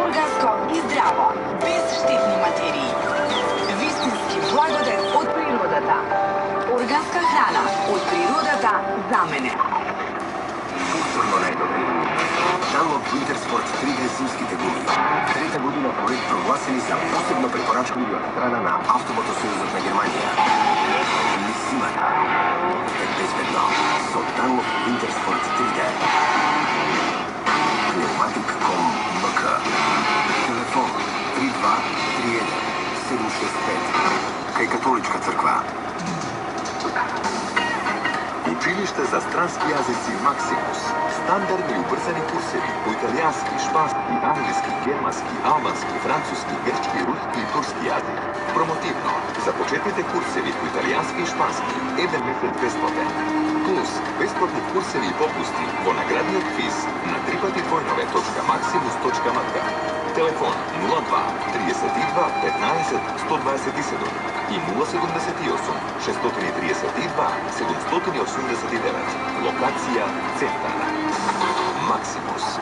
Organsko i zdravo, bez štitni materiji. Вистински благодет од природата. Органска храна од природата за мене. Повторно најдобри. Dunlop Wintersport 3D зимските гуми. Трета година поред прогласени за посебно препорачливи од страна на Автоботосојузот на Германија. Не зимата е безбедно со Dunlop Wintersport 3D. Pneumatic.com.mk. Телефон 3231 765. Кај Католичка црква. Училиште за странски јазици Максимус. Стандардни и убрзани курсеви по италијански, шпански, англиски, германски, албански, француски, грчки, руски и турски јазик. Промотивно, започетните курсеви по италијански и шпански, еден месец бесплатен. Плюс, бесплатни курсеви и попусти во наградниот квиз на www.maximus.mk. Телефон 02 32 15 127 и 078 632 789. Локација Центар. Максимус.